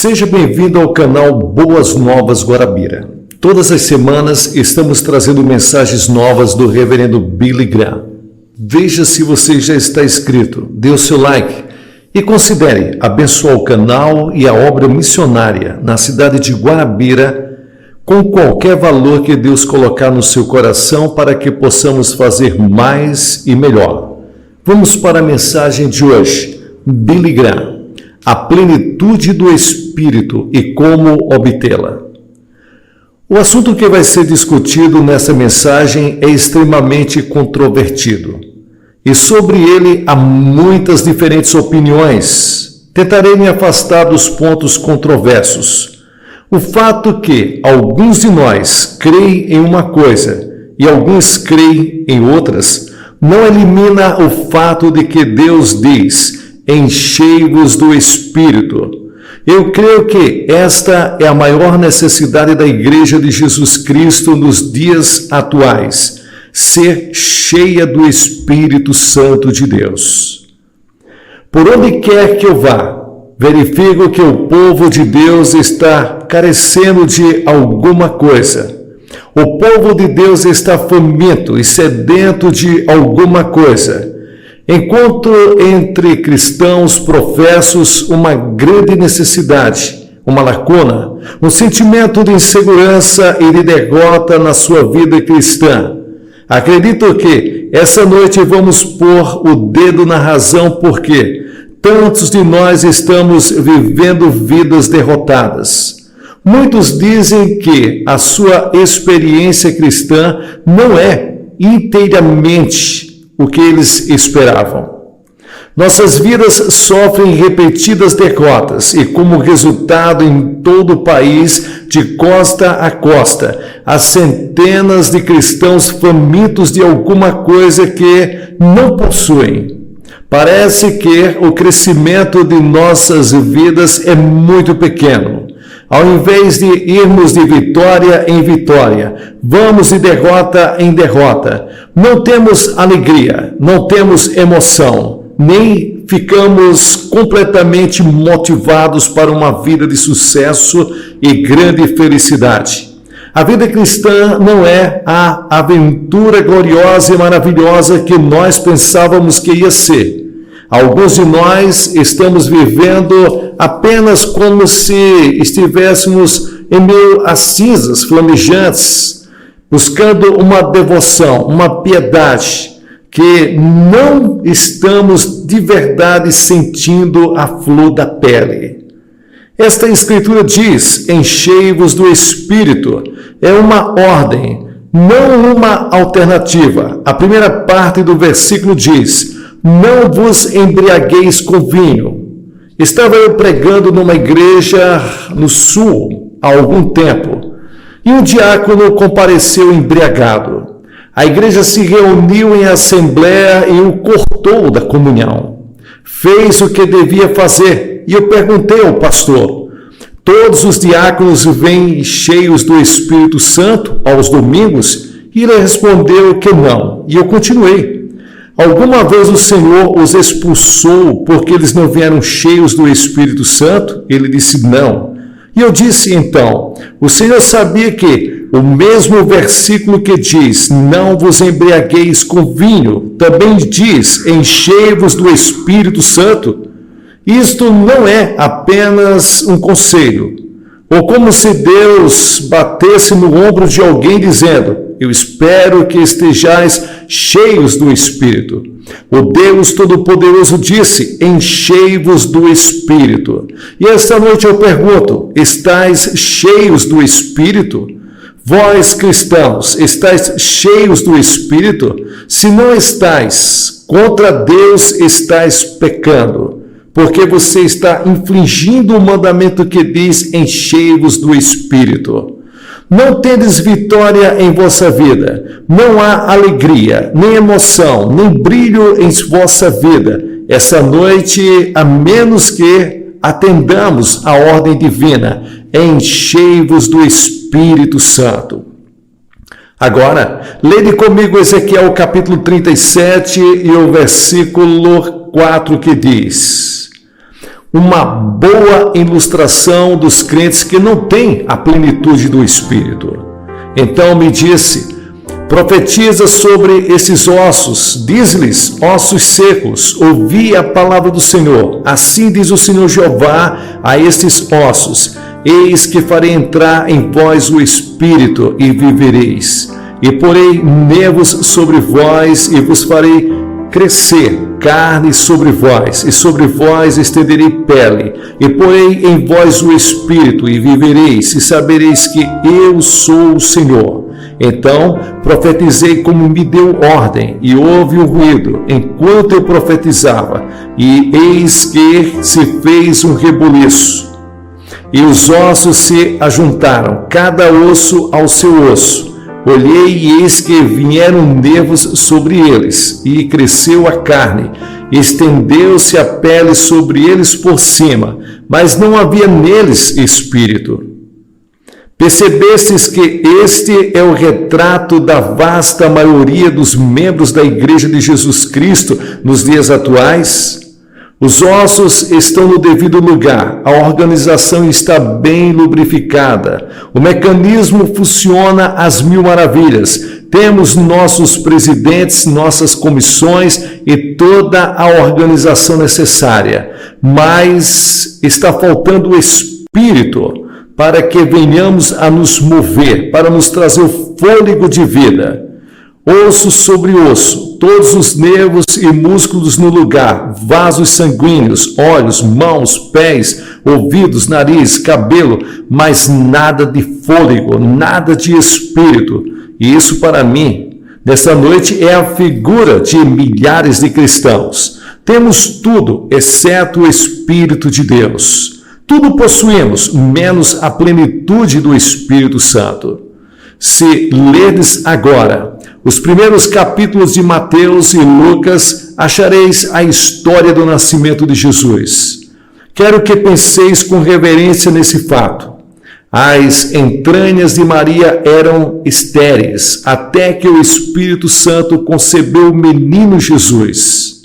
Seja bem-vindo ao canal Boas Novas Guarabira. Todas as semanas estamos trazendo mensagens novas do Reverendo Billy Graham. Veja se você já está inscrito, dê o seu like e considere abençoar o canal e a obra missionária na cidade de Guarabira com qualquer valor que Deus colocar no seu coração para que possamos fazer mais e melhor. Vamos para a mensagem de hoje. Billy Graham. A plenitude do Espírito e como obtê-la. O assunto que vai ser discutido nessa mensagem é extremamente controvertido. E sobre ele há muitas diferentes opiniões. Tentarei me afastar dos pontos controversos. O fato que alguns de nós creem em uma coisa e alguns creem em outras, não elimina o fato de que Deus diz: enchei-vos do Espírito. Eu creio que esta é a maior necessidade da Igreja de Jesus Cristo nos dias atuais, ser cheia do Espírito Santo de Deus. Por onde quer que eu vá, verifico que o povo de Deus está carecendo de alguma coisa. O povo de Deus está faminto e sedento de alguma coisa. Encontro entre cristãos professos uma grande necessidade, uma lacuna, um sentimento de insegurança e de derrota na sua vida cristã. Acredito que essa noite vamos pôr o dedo na razão porque tantos de nós estamos vivendo vidas derrotadas. Muitos dizem que a sua experiência cristã não é inteiramente o que eles esperavam. Nossas vidas sofrem repetidas derrotas e, como resultado, em todo o país, de costa a costa, há centenas de cristãos famintos de alguma coisa que não possuem. Parece que o crescimento de nossas vidas é muito pequeno. Ao invés de irmos de vitória em vitória, vamos de derrota em derrota. Não temos alegria, não temos emoção, nem ficamos completamente motivados para uma vida de sucesso e grande felicidade. A vida cristã não é a aventura gloriosa e maravilhosa que nós pensávamos que ia ser. Alguns de nós estamos vivendo apenas como se estivéssemos em meio a cinzas flamejantes, buscando uma devoção, uma piedade, que não estamos de verdade sentindo a flor da pele. Esta escritura diz: enchei-vos do Espírito. É uma ordem, não uma alternativa. A primeira parte do versículo diz: não vos embriagueis com vinho. Estava eu pregando numa igreja no sul há algum tempo, e um diácono compareceu embriagado. A igreja se reuniu em assembleia e o cortou da comunhão. Fez o que devia fazer, e eu perguntei ao pastor: todos os diáconos vêm cheios do Espírito Santo aos domingos? E ele respondeu que não, e eu continuei: alguma vez o Senhor os expulsou porque eles não vieram cheios do Espírito Santo? Ele disse não. E eu disse então: o Senhor sabia que o mesmo versículo que diz: não vos embriagueis com vinho, também diz: enchei-vos do Espírito Santo? Isto não é apenas um conselho, ou como se Deus batesse no ombro de alguém dizendo: eu espero que estejais cheios do Espírito. O Deus Todo-Poderoso disse: enchei-vos do Espírito. E esta noite eu pergunto: estáis cheios do Espírito? Vós, cristãos, estáis cheios do Espírito? Se não estáis, contra Deus estáis pecando, porque você está infringindo o mandamento que diz: enchei-vos do Espírito. Não tendes vitória em vossa vida, não há alegria, nem emoção, nem brilho em vossa vida. Essa noite, a menos que atendamos à ordem divina: enchei-vos do Espírito Santo. Agora, lede comigo Ezequiel capítulo 37 e o versículo 4 que diz: uma boa ilustração dos crentes que não têm a plenitude do Espírito. Então me disse: profetiza sobre esses ossos, diz-lhes, ossos secos, ouvi a palavra do Senhor. Assim diz o Senhor Jeová a estes ossos: eis que farei entrar em vós o Espírito e vivereis. E porei nervos sobre vós e vos farei crescer carne sobre vós, e sobre vós estenderei pele, e porei em vós o Espírito e vivereis, e sabereis que eu sou o Senhor. Então profetizei como me deu ordem, e houve um ruído enquanto eu profetizava, e eis que se fez um rebuliço, e os ossos se ajuntaram, cada osso ao seu osso. Olhei e eis que vieram nervos sobre eles, e cresceu a carne, estendeu-se a pele sobre eles por cima, mas não havia neles espírito. Percebestes que este é o retrato da vasta maioria dos membros da Igreja de Jesus Cristo nos dias atuais? Os ossos estão no devido lugar, a organização está bem lubrificada, o mecanismo funciona às mil maravilhas, temos nossos presidentes, nossas comissões e toda a organização necessária, mas está faltando o Espírito para que venhamos a nos mover, para nos trazer o fôlego de vida. Osso sobre osso, todos os nervos e músculos no lugar, vasos sanguíneos, olhos, mãos, pés, ouvidos, nariz, cabelo, mas nada de fôlego, nada de espírito. E isso para mim, nesta noite, é a figura de milhares de cristãos. Temos tudo, exceto o Espírito de Deus. Tudo possuímos, menos a plenitude do Espírito Santo. Se lerdes agora os primeiros capítulos de Mateus e Lucas, achareis a história do nascimento de Jesus. Quero que penseis com reverência nesse fato. As entranhas de Maria eram estéreis, até que o Espírito Santo concebeu o menino Jesus.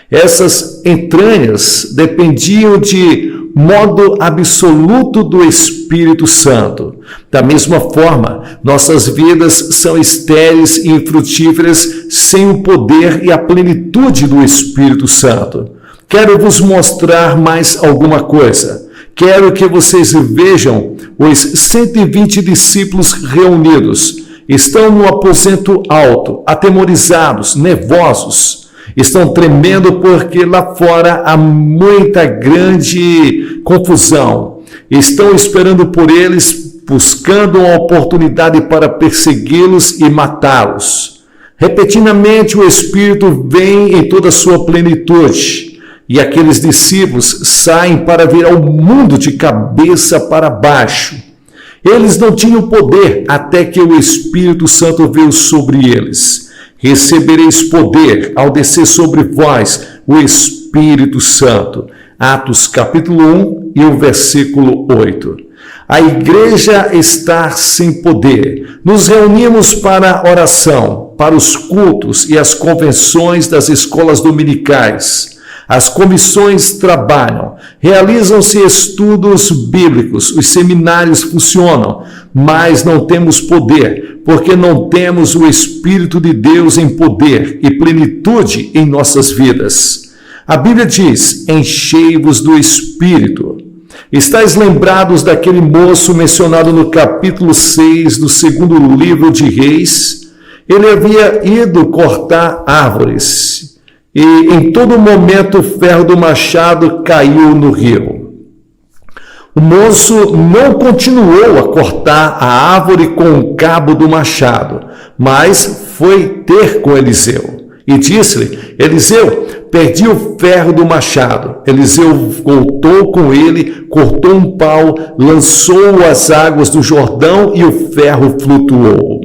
Essas entranhas dependiam de modo absoluto do Espírito Santo. Da mesma forma, nossas vidas são estéreis e infrutíferas sem o poder e a plenitude do Espírito Santo. Quero vos mostrar mais alguma coisa. Quero que vocês vejam os 120 discípulos reunidos. Estão no aposento alto, atemorizados, nervosos. Estão tremendo porque lá fora há muita grande confusão. Estão esperando por eles, buscando uma oportunidade para persegui-los e matá-los. Repentinamente o Espírito vem em toda a sua plenitude, e aqueles discípulos saem para vir ao mundo de cabeça para baixo. Eles não tinham poder até que o Espírito Santo veio sobre eles. Recebereis poder ao descer sobre vós o Espírito Santo. Atos capítulo 1 e o versículo 8. A igreja está sem poder. Nos reunimos para a oração, para os cultos e as convenções das escolas dominicais. As comissões trabalham, realizam-se estudos bíblicos, os seminários funcionam, mas não temos poder, porque não temos o Espírito de Deus em poder e plenitude em nossas vidas. A Bíblia diz: enchei-vos do Espírito. Estais lembrados daquele moço mencionado no capítulo 6 do segundo livro de Reis? Ele havia ido cortar árvores. E em todo momento o ferro do machado caiu no rio. O moço não continuou a cortar a árvore com o cabo do machado, mas foi ter com Eliseu. E disse-lhe: Eliseu, perdi o ferro do machado. Eliseu voltou com ele, cortou um pau, lançou-o às águas do Jordão e o ferro flutuou.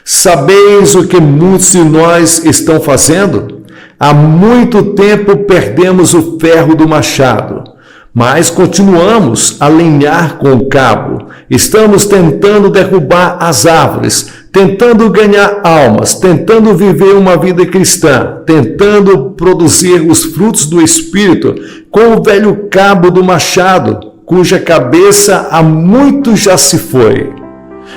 Sabeis o que muitos de nós estão fazendo? Há muito tempo perdemos o ferro do machado, mas continuamos a lenhar com o cabo. Estamos tentando derrubar as árvores, tentando ganhar almas, tentando viver uma vida cristã, tentando produzir os frutos do Espírito com o velho cabo do machado, cuja cabeça há muito já se foi.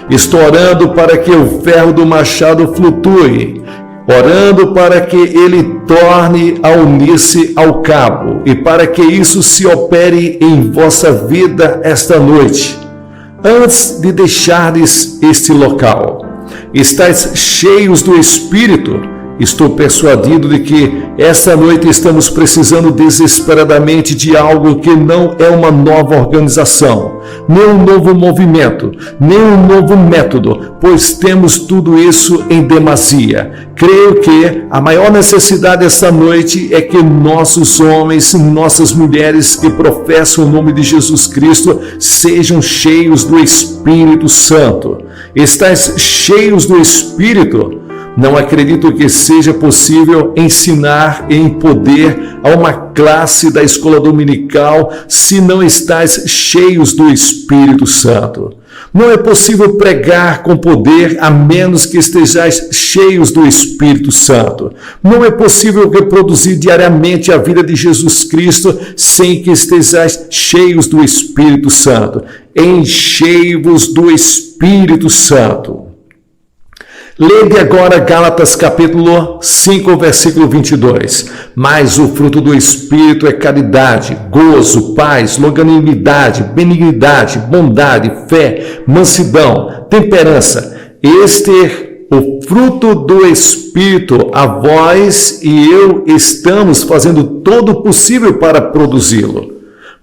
Estou orando para que o ferro do machado flutue, orando para que ele torne a unir-se ao cabo e para que isso se opere em vossa vida esta noite. Antes de deixardes este local, estáis cheios do Espírito. Estou persuadido de que esta noite estamos precisando desesperadamente de algo que não é uma nova organização, nem um novo movimento, nem um novo método, pois temos tudo isso em demasia. Creio que a maior necessidade esta noite é que nossos homens, nossas mulheres que professam o nome de Jesus Cristo sejam cheios do Espírito Santo. Estais cheios do Espírito? Não acredito que seja possível ensinar em poder a uma classe da escola dominical se não estáis cheios do Espírito Santo. Não é possível pregar com poder a menos que estejais cheios do Espírito Santo. Não é possível reproduzir diariamente a vida de Jesus Cristo sem que estejais cheios do Espírito Santo. Enchei-vos do Espírito Santo. Leia agora Gálatas capítulo 5, versículo 22. Mas o fruto do Espírito é caridade, gozo, paz, longanimidade, benignidade, bondade, fé, mansidão, temperança. Este o fruto do Espírito, a vós e eu estamos fazendo todo o possível para produzi-lo.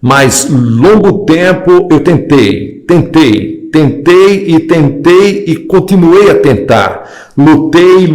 Mas longo tempo eu tentei e continuei a tentar. Lutei,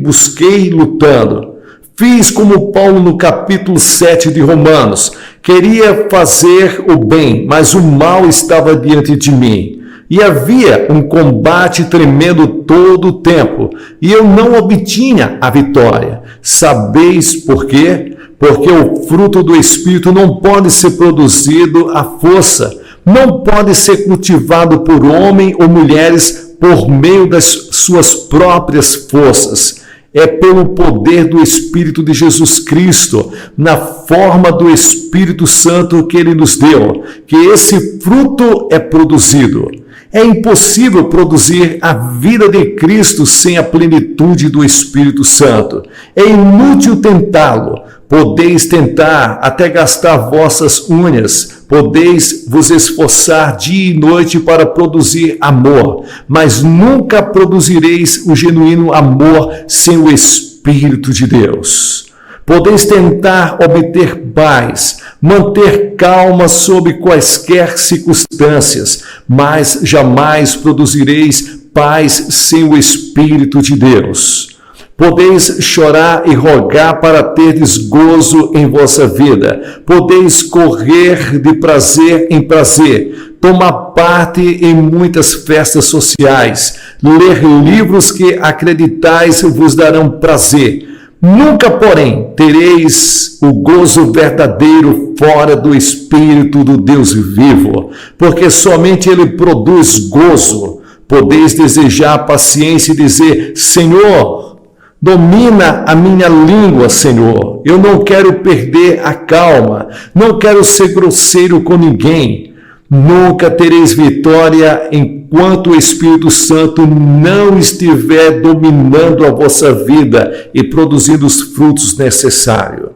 busquei lutando. Fiz como Paulo no capítulo 7 de Romanos. Queria fazer o bem, mas o mal estava diante de mim. E havia um combate tremendo todo o tempo, e eu não obtinha a vitória. Sabeis por quê? Porque o fruto do Espírito não pode ser produzido à força, não pode ser cultivado por homem ou mulheres por meio das suas próprias forças. É pelo poder do Espírito de Jesus Cristo, na forma do Espírito Santo que Ele nos deu, que esse fruto é produzido. É impossível produzir a vida de Cristo sem a plenitude do Espírito Santo. É inútil tentá-lo. Podeis tentar até gastar vossas unhas, podeis vos esforçar dia e noite para produzir amor, mas nunca produzireis o genuíno amor sem o Espírito de Deus. Podeis tentar obter paz, manter calma sob quaisquer circunstâncias, mas jamais produzireis paz sem o Espírito de Deus. Podeis chorar e rogar para terdes gozo em vossa vida. Podeis correr de prazer em prazer, tomar parte em muitas festas sociais, ler livros que acreditais vos darão prazer. Nunca, porém, tereis o gozo verdadeiro fora do Espírito do Deus vivo, porque somente Ele produz gozo. Podeis desejar paciência e dizer: Senhor, domina a minha língua, Senhor. Eu não quero perder a calma, não quero ser grosseiro com ninguém. Nunca tereis vitória enquanto o Espírito Santo não estiver dominando a vossa vida e produzindo os frutos necessários.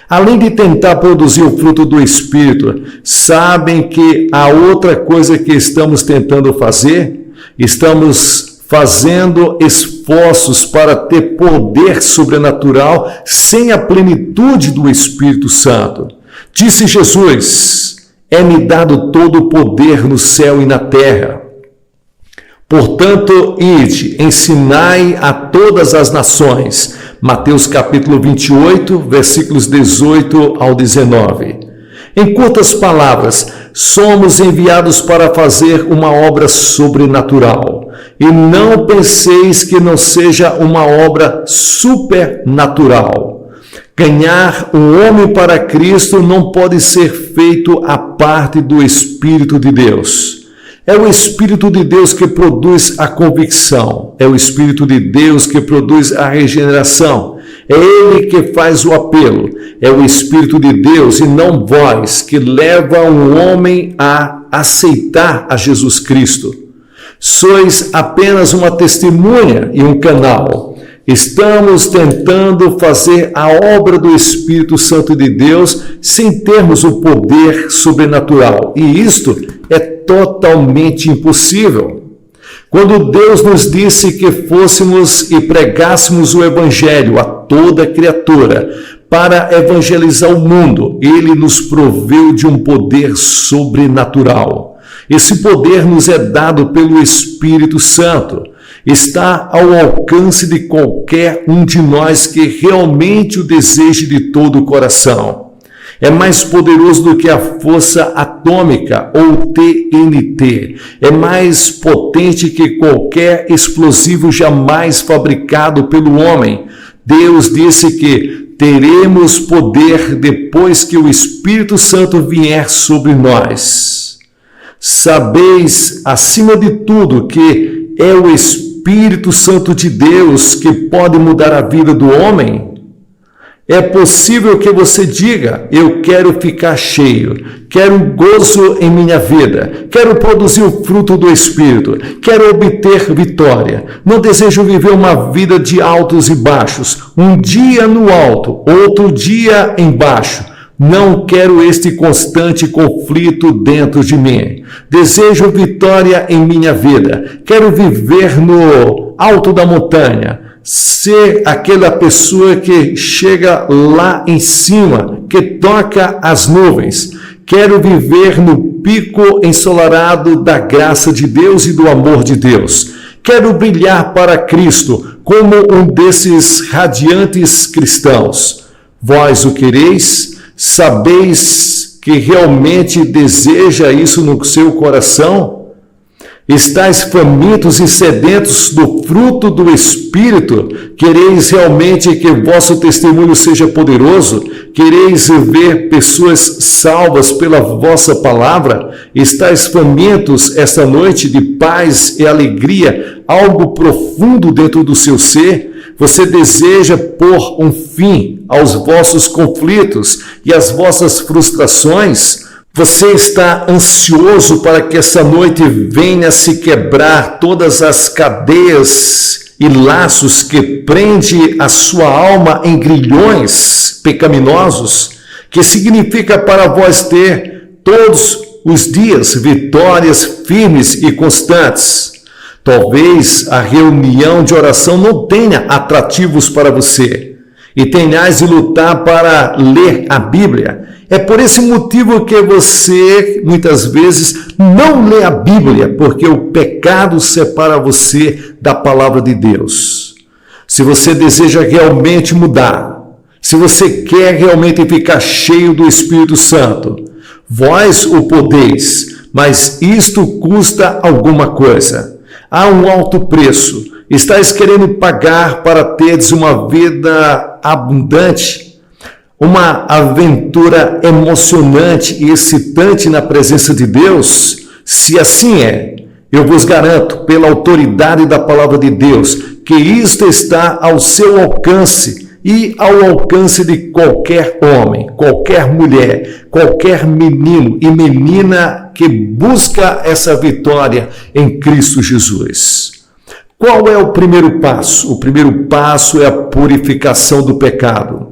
Além de tentar produzir o fruto do Espírito, sabem que há outra coisa que estamos tentando fazer? Estamos fazendo esforços para ter poder sobrenatural sem a plenitude do Espírito Santo. Disse Jesus: é-me dado todo o poder no céu e na terra. Portanto, ide, ensinai a todas as nações. Mateus capítulo 28, versículos 18 ao 19. Em curtas palavras, somos enviados para fazer uma obra sobrenatural. E não penseis que não seja uma obra supernatural. Ganhar um homem para Cristo não pode ser feito à parte do Espírito de Deus. É o Espírito de Deus que produz a convicção. É o Espírito de Deus que produz a regeneração. É Ele que faz o apelo. É o Espírito de Deus e não vós que leva um homem a aceitar a Jesus Cristo. Sois apenas uma testemunha e um canal. Estamos tentando fazer a obra do Espírito Santo de Deus sem termos o poder sobrenatural. E isto é totalmente impossível. Quando Deus nos disse que fôssemos e pregássemos o Evangelho a toda criatura para evangelizar o mundo, Ele nos proveu de um poder sobrenatural. Esse poder nos é dado pelo Espírito Santo. Está ao alcance de qualquer um de nós que realmente o deseje de todo o coração. É mais poderoso do que a força atômica ou TNT. É mais potente que qualquer explosivo jamais fabricado pelo homem. Deus disse que teremos poder depois que o Espírito Santo vier sobre nós. Sabeis, acima de tudo, que é o Espírito Santo de Deus que pode mudar a vida do homem? É possível que você diga, eu quero ficar cheio, quero gozo em minha vida, quero produzir o fruto do Espírito, quero obter vitória, não desejo viver uma vida de altos e baixos, um dia no alto, outro dia embaixo. Não quero este constante conflito dentro de mim. Desejo vitória em minha vida. Quero viver no alto da montanha. Ser aquela pessoa que chega lá em cima, que toca as nuvens. Quero viver no pico ensolarado da graça de Deus e do amor de Deus. Quero brilhar para Cristo como um desses radiantes cristãos. Vós o quereis? Sabeis que realmente deseja isso no seu coração? Estais famintos e sedentos do fruto do Espírito? Quereis realmente que vosso testemunho seja poderoso? Quereis ver pessoas salvas pela vossa palavra? Estais famintos esta noite de paz e alegria, algo profundo dentro do seu ser? Você deseja pôr um fim aos vossos conflitos e às vossas frustrações? Você está ansioso para que essa noite venha se quebrar todas as cadeias e laços que prende a sua alma em grilhões pecaminosos, que significa para vós ter todos os dias vitórias firmes e constantes. Talvez a reunião de oração não tenha atrativos para você e tenhais de lutar para ler a Bíblia. É por esse motivo que você, muitas vezes, não lê a Bíblia, porque o pecado separa você da palavra de Deus. Se você deseja realmente mudar, se você quer realmente ficar cheio do Espírito Santo, vós o podeis, mas isto custa alguma coisa. Há um alto preço. Estais querendo pagar para teres uma vida abundante, uma aventura emocionante e excitante na presença de Deus? Se assim é, eu vos garanto, pela autoridade da palavra de Deus, que isto está ao seu alcance e ao alcance de qualquer homem, qualquer mulher, qualquer menino e menina que busca essa vitória em Cristo Jesus. Qual é o primeiro passo? O primeiro passo é a purificação do pecado.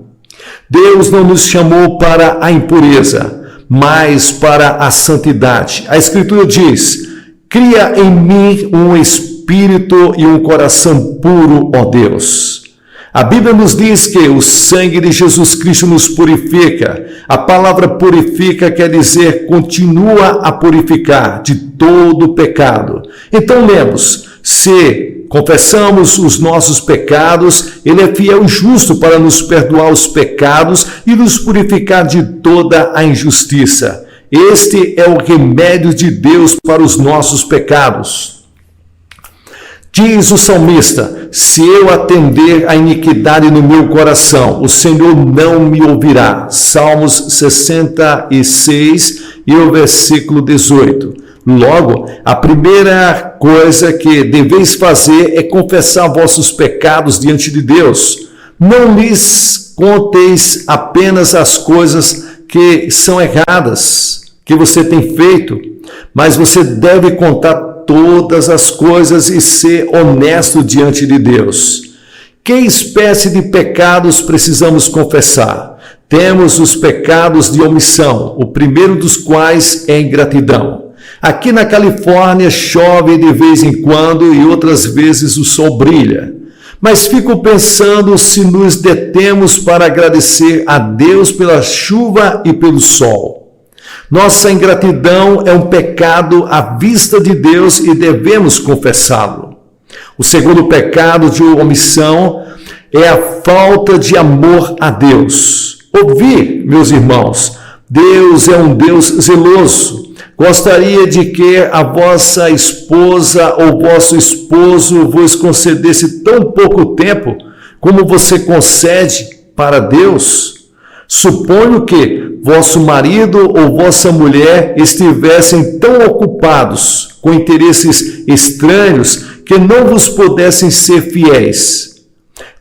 Deus não nos chamou para a impureza, mas para a santidade. A Escritura diz, cria em mim um espírito e um coração puro, ó Deus. A Bíblia nos diz que o sangue de Jesus Cristo nos purifica. A palavra purifica quer dizer continua a purificar de todo o pecado. Então lemos, se confessamos os nossos pecados, Ele é fiel e justo para nos perdoar os pecados e nos purificar de toda a injustiça. Este é o remédio de Deus para os nossos pecados. Diz o salmista, se eu atender a iniquidade no meu coração, o Senhor não me ouvirá. Salmos 66, e o versículo 18. Logo, a primeira coisa que deveis fazer é confessar vossos pecados diante de Deus. Não lhes conteis apenas as coisas que são erradas, que você tem feito, mas você deve contar todas as coisas e ser honesto diante de Deus. Que espécie de pecados precisamos confessar? Temos os pecados de omissão, o primeiro dos quais é ingratidão. Aqui na Califórnia chove de vez em quando e outras vezes o sol brilha. Mas fico pensando se nos detemos para agradecer a Deus pela chuva e pelo sol. Nossa ingratidão é um pecado à vista de Deus e devemos confessá-lo. O segundo pecado de omissão é a falta de amor a Deus. Ouvir, meus irmãos, Deus é um Deus zeloso. Gostaria de que a vossa esposa ou vosso esposo vos concedesse tão pouco tempo como você concede para Deus? Suponho que vosso marido ou vossa mulher estivessem tão ocupados com interesses estranhos que não vos pudessem ser fiéis.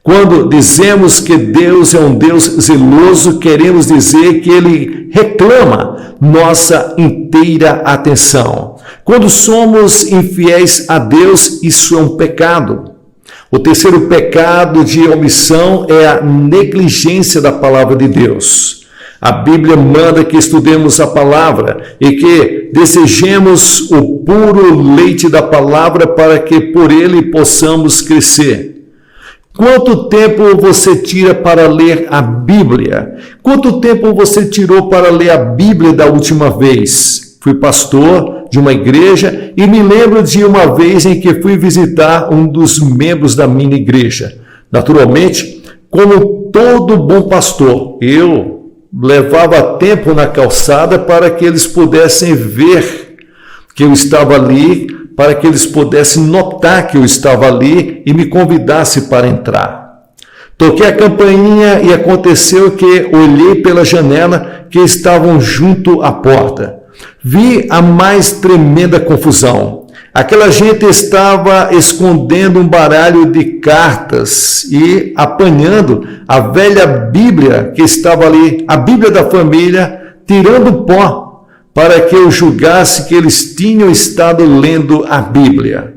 Quando dizemos que Deus é um Deus zeloso, queremos dizer que Ele reclama nossa inteira atenção. Quando somos infiéis a Deus, isso é um pecado. O terceiro pecado de omissão é a negligência da palavra de Deus. A Bíblia manda que estudemos a palavra e que desejemos o puro leite da palavra para que por ele possamos crescer. Quanto tempo você tira para ler a Bíblia? Quanto tempo você tirou para ler a Bíblia da última vez? Fui pastor de uma igreja e me lembro de uma vez em que fui visitar um dos membros da minha igreja. Naturalmente, como todo bom pastor, eu levava tempo na calçada para que eles pudessem ver que eu estava ali, para que eles pudessem notar que eu estava ali e me convidasse para entrar. Toquei a campainha e aconteceu que olhei pela janela que estavam junto à porta. Vi a mais tremenda confusão. Aquela gente estava escondendo um baralho de cartas e apanhando a velha Bíblia que estava ali, a Bíblia da família, tirando pó, para que eu julgasse que eles tinham estado lendo a Bíblia.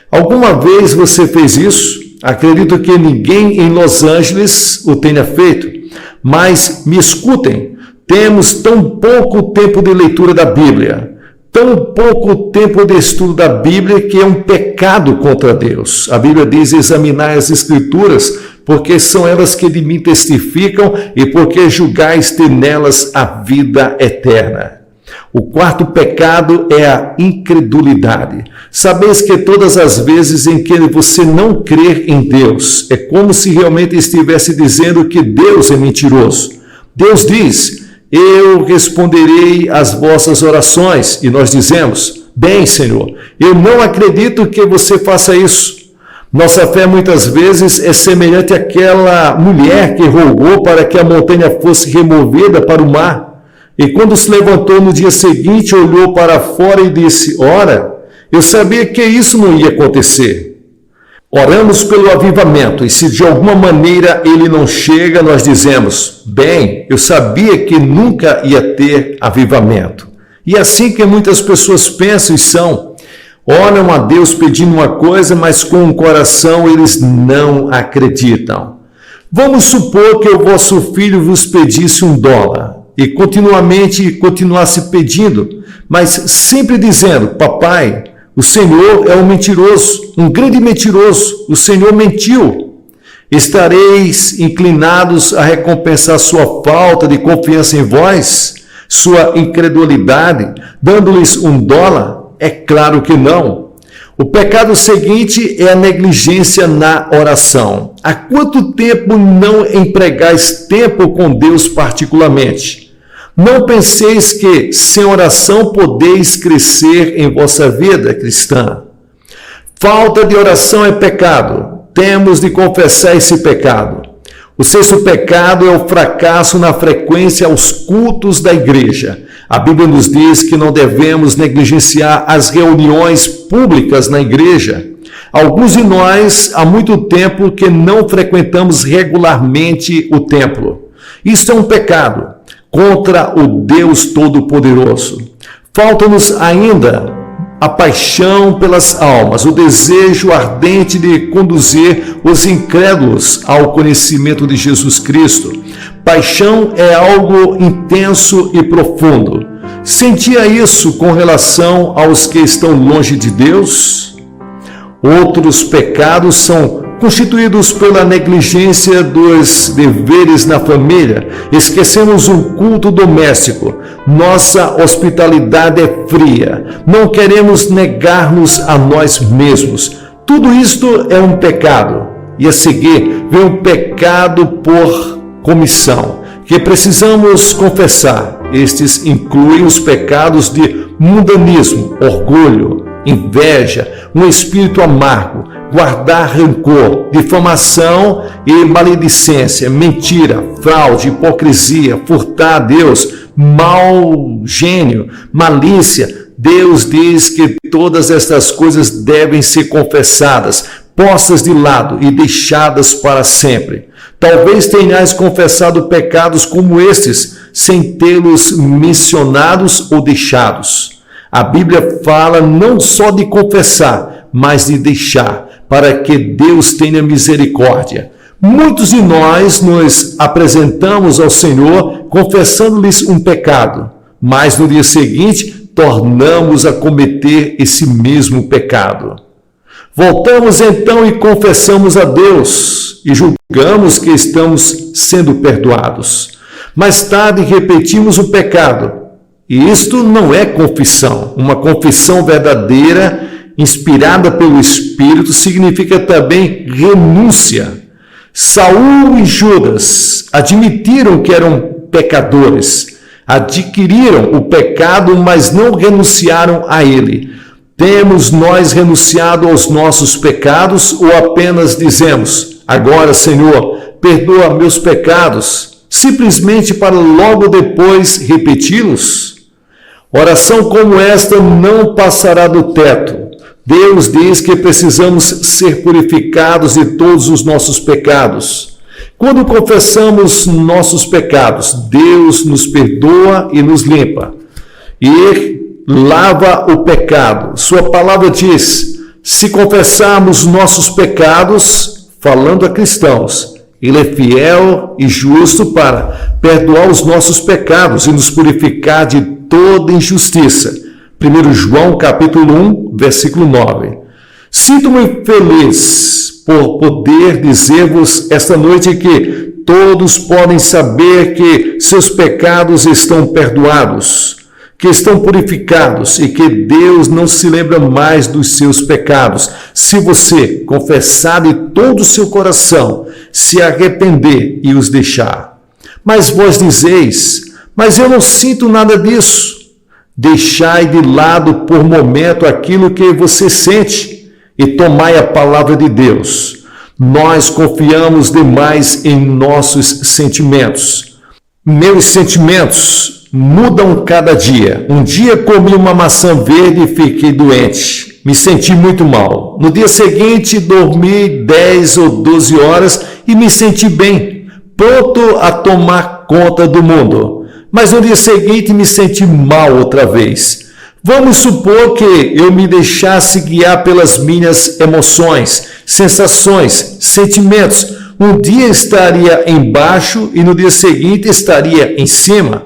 Alguma vez você fez isso? Acredito que ninguém em Los Angeles o tenha feito, mas me escutem, temos tão pouco tempo de leitura da Bíblia, tão pouco tempo de estudo da Bíblia que é um pecado contra Deus. A Bíblia diz: examinai as Escrituras, porque são elas que de mim testificam e porque julgais ter nelas a vida eterna. O quarto pecado é a incredulidade. Sabeis que todas as vezes em que você não crer em Deus, é como se realmente estivesse dizendo que Deus é mentiroso. Deus diz: eu responderei às vossas orações. E nós dizemos: bem, Senhor, eu não acredito que você faça isso. Nossa fé muitas vezes é semelhante àquela mulher que rogou para que a montanha fosse removida para o mar. E quando se levantou no dia seguinte, olhou para fora e disse: ora, eu sabia que isso não ia acontecer. Oramos pelo avivamento, e se de alguma maneira ele não chega, nós dizemos: bem, eu sabia que nunca ia ter avivamento. E é assim que muitas pessoas pensam e são. Oram a Deus pedindo uma coisa, mas com o coração eles não acreditam. Vamos supor que o vosso filho vos pedisse $1 e continuasse pedindo, mas sempre dizendo: papai, o Senhor é um mentiroso, um grande mentiroso, o Senhor mentiu. Estareis inclinados a recompensar sua falta de confiança em vós, sua incredulidade, dando-lhes $1? É claro que não. O pecado seguinte é a negligência na oração. Há quanto tempo não empregais tempo com Deus particularmente? Não penseis que sem oração podeis crescer em vossa vida cristã. Falta de oração é pecado. Temos de confessar esse pecado. O sexto pecado é o fracasso na frequência aos cultos da igreja. A Bíblia nos diz que não devemos negligenciar as reuniões públicas na igreja. Alguns de nós, há muito tempo que não frequentamos regularmente o templo. Isto é um pecado contra o Deus Todo-Poderoso. Falta-nos ainda a paixão pelas almas, o desejo ardente de conduzir os incrédulos ao conhecimento de Jesus Cristo. Paixão é algo intenso e profundo. Sentia isso com relação aos que estão longe de Deus? Outros pecados são constituídos pela negligência dos deveres na família. Esquecemos o culto doméstico. Nossa hospitalidade é fria. Não queremos negar-nos a nós mesmos. Tudo isto é um pecado. E a seguir vem um pecado por comissão, que precisamos confessar. Estes incluem os pecados de mundanismo, orgulho, inveja, um espírito amargo, guardar rancor, difamação e maledicência, mentira, fraude, hipocrisia, furtar a Deus, mau gênio, malícia. Deus diz que todas estas coisas devem ser confessadas, postas de lado e deixadas para sempre. Talvez tenhais confessado pecados como estes, sem tê-los mencionados ou deixados. A Bíblia fala não só de confessar, mas de deixar, para que Deus tenha misericórdia. Muitos de nós nos apresentamos ao Senhor confessando-lhes um pecado, mas no dia seguinte tornamos a cometer esse mesmo pecado. Voltamos então e confessamos a Deus e julgamos que estamos sendo perdoados. Mais tarde repetimos o pecado. E isto não é confissão. Uma confissão verdadeira, inspirada pelo Espírito, significa também renúncia. Saul e Judas admitiram que eram pecadores, adquiriram o pecado, mas não renunciaram a ele. Temos nós renunciado aos nossos pecados ou apenas dizemos: agora, Senhor, perdoa meus pecados, simplesmente para logo depois repeti-los? Oração como esta não passará do teto. Deus diz que precisamos ser purificados de todos os nossos pecados. Quando confessamos nossos pecados, Deus nos perdoa e nos limpa. E lava o pecado. Sua palavra diz: se confessarmos nossos pecados, falando a cristãos, Ele é fiel e justo para perdoar os nossos pecados e nos purificar de toda injustiça. 1 João capítulo 1, versículo 9. Sinto-me feliz por poder dizer-vos esta noite que todos podem saber que seus pecados estão perdoados, que estão purificados e que Deus não se lembra mais dos seus pecados. Se você confessar de todo o seu coração, se arrepender e os deixar. Mas vós dizeis: mas eu não sinto nada disso. Deixai de lado por momento aquilo que você sente e tomai a palavra de Deus. Nós confiamos demais em nossos sentimentos. Meus sentimentos mudam cada dia. Um dia comi uma maçã verde e fiquei doente. Me senti muito mal. No dia seguinte, dormi 10 ou 12 horas e me senti bem, pronto a tomar conta do mundo. Mas no dia seguinte me senti mal outra vez. Vamos supor que eu me deixasse guiar pelas minhas emoções, sensações, sentimentos. Um dia estaria embaixo e no dia seguinte estaria em cima.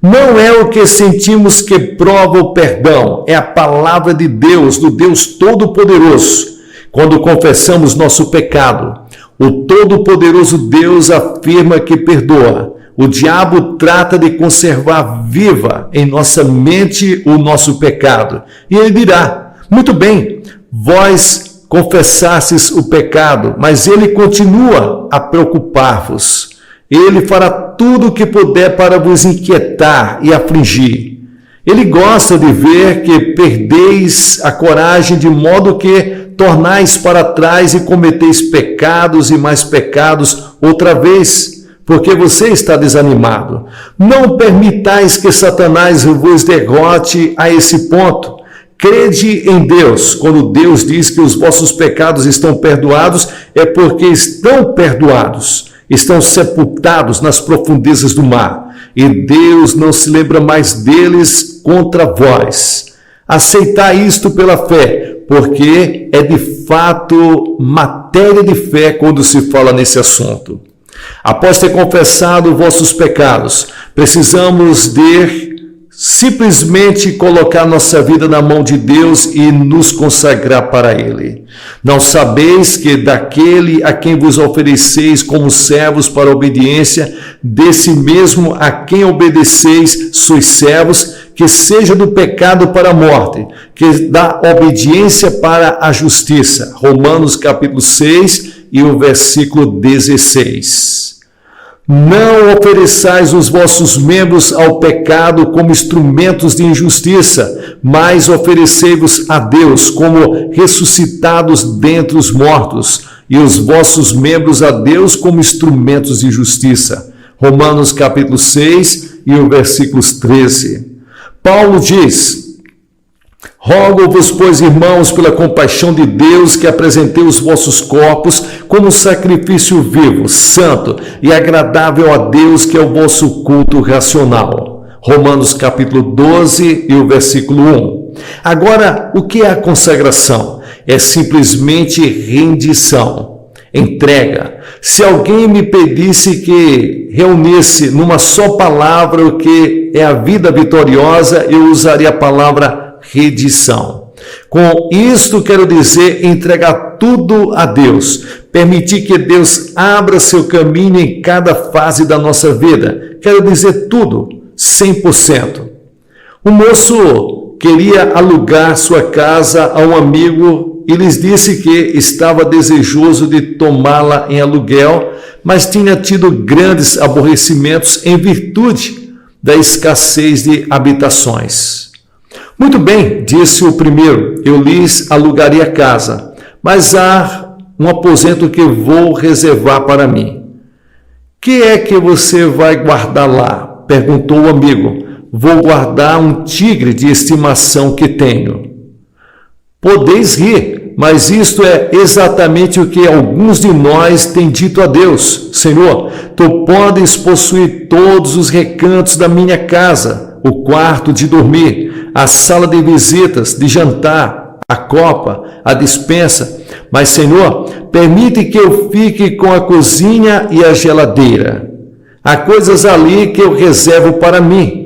Não é o que sentimos que prova o perdão, é a palavra de Deus, do Deus Todo-Poderoso. Quando confessamos nosso pecado, o Todo-Poderoso Deus afirma que perdoa. O diabo trata de conservar viva em nossa mente o nosso pecado. E ele dirá: muito bem, vós confessastes o pecado, mas ele continua a preocupar-vos. Ele fará tudo o que puder para vos inquietar e afligir. Ele gosta de ver que perdeis a coragem, de modo que tornais para trás e cometeis pecados e mais pecados outra vez. porque você está desanimado. Não permitais que Satanás vos derrote a esse ponto. Crede em Deus. Quando Deus diz que os vossos pecados estão perdoados, é porque estão perdoados, estão sepultados nas profundezas do mar, e Deus não se lembra mais deles contra vós. Aceitai isto pela fé, porque é de fato matéria de fé quando se fala nesse assunto. Após ter confessado vossos pecados, precisamos de simplesmente colocar nossa vida na mão de Deus e nos consagrar para Ele. Não sabeis que daquele a quem vos ofereceis como servos para a obediência, desse mesmo a quem obedeceis sois servos, que seja do pecado para a morte, que da obediência para a justiça. Romanos capítulo 6 e o versículo 16. Não ofereçais os vossos membros ao pecado como instrumentos de injustiça, mas oferecei-vos a Deus como ressuscitados dentre os mortos, e os vossos membros a Deus como instrumentos de justiça. Romanos capítulo 6 e o versículos 13. Paulo diz: rogo-vos, pois, irmãos, pela compaixão de Deus, que apresentei os vossos corpos como sacrifício vivo, santo e agradável a Deus, que é o vosso culto racional. Romanos capítulo 12 e o versículo 1. Agora, o que é a consagração? É simplesmente rendição, entrega. Se alguém me pedisse que reunisse numa só palavra o que é a vida vitoriosa, eu usaria a palavra rendição. Com isto quero dizer entregar tudo a Deus, permitir que Deus abra seu caminho em cada fase da nossa vida. Quero dizer tudo, 100%. O moço queria alugar sua casa a um amigo e lhes disse que estava desejoso de tomá-la em aluguel, mas tinha tido grandes aborrecimentos em virtude da escassez de habitações. Muito bem, disse o primeiro, eu lhes alugaria a casa, mas há um aposento que vou reservar para mim. Que é que você vai guardar lá? Perguntou o amigo. Vou guardar um tigre de estimação que tenho. Podeis rir, mas isto é exatamente o que alguns de nós têm dito a Deus. Senhor, tu podes possuir todos os recantos da minha casa, o quarto de dormir, a sala de visitas, de jantar, a copa, a despensa. Mas, Senhor, permite que eu fique com a cozinha e a geladeira. Há coisas ali que eu reservo para mim.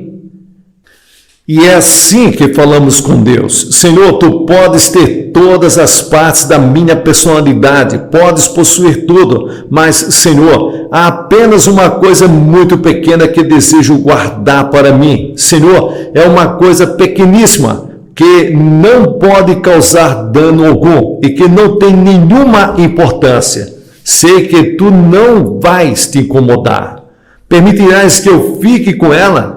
E é assim que falamos com Deus. Senhor, tu podes ter todas as partes da minha personalidade, podes possuir tudo, mas, Senhor, há apenas uma coisa muito pequena que desejo guardar para mim. Senhor, é uma coisa pequeníssima, que não pode causar dano algum e que não tem nenhuma importância. Sei que tu não vais te incomodar. Permitirás que eu fique com ela?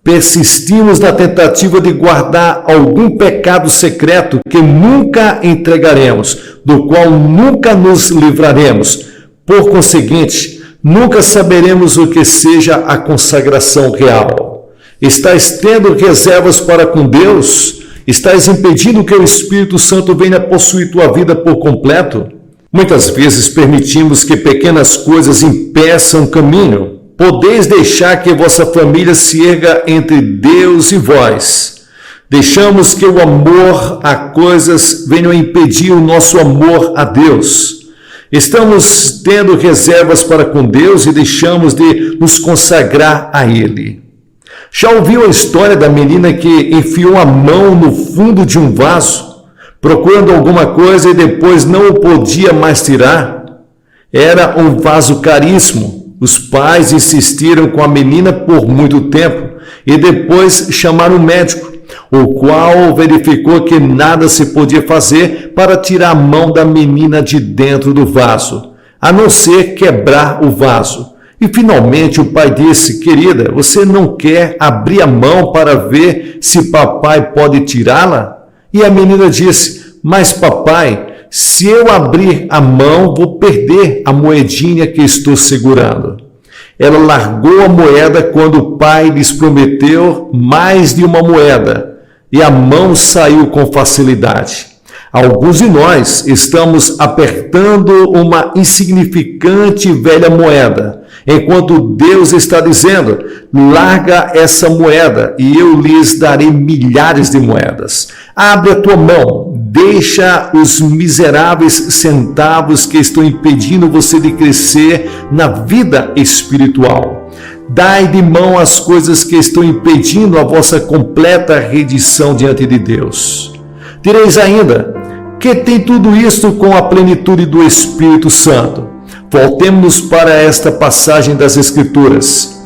Persistimos na tentativa de guardar algum pecado secreto que nunca entregaremos, do qual nunca nos livraremos. Por conseguinte, nunca saberemos o que seja a consagração real. Estás tendo reservas para com Deus? Estás impedindo que o Espírito Santo venha possuir tua vida por completo? Muitas vezes permitimos que pequenas coisas impeçam o caminho. Podeis deixar que vossa família se erga entre Deus e vós. Deixamos que o amor a coisas venha impedir o nosso amor a Deus. Estamos tendo reservas para com Deus e deixamos de nos consagrar a Ele. Já ouviu a história da menina que enfiou a mão no fundo de um vaso, procurando alguma coisa e depois não o podia mais tirar? Era um vaso caríssimo. Os pais insistiram com a menina por muito tempo e depois chamaram o médico, o qual verificou que nada se podia fazer para tirar a mão da menina de dentro do vaso, a não ser quebrar o vaso. E finalmente o pai disse: querida, você não quer abrir a mão para ver se papai pode tirá-la? E a menina disse: mas papai, se eu abrir a mão, vou perder a moedinha que estou segurando. Ela largou a moeda quando o pai lhes prometeu mais de uma moeda, e a mão saiu com facilidade. Alguns de nós estamos apertando uma insignificante velha moeda, enquanto Deus está dizendo: larga essa moeda e eu lhes darei milhares de moedas. Abre a tua mão, deixa os miseráveis centavos que estão impedindo você de crescer na vida espiritual. Dai de mão as coisas que estão impedindo a vossa completa rendição diante de Deus. Direis ainda: que tem tudo isto com a plenitude do Espírito Santo? Voltemos para esta passagem das Escrituras.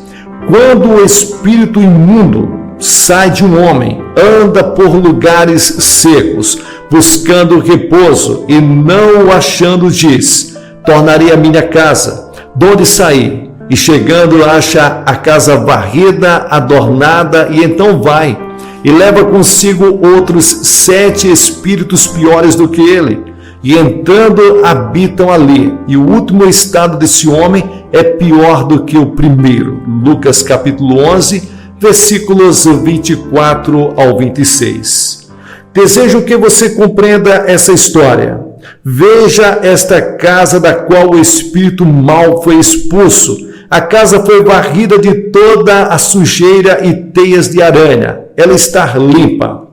Quando o espírito imundo sai de um homem, anda por lugares secos, buscando repouso, e não o achando, diz: tornarei a minha casa, donde saí, e chegando acha a casa varrida, adornada, e então vai, e leva consigo outros 7 espíritos piores do que ele, e entrando habitam ali, e o último estado desse homem é pior do que o primeiro. Lucas capítulo 11, versículos 24 ao 26. Desejo que você compreenda essa história. Veja esta casa da qual o espírito mau foi expulso. A casa foi varrida de toda a sujeira e teias de aranha. Ela está limpa.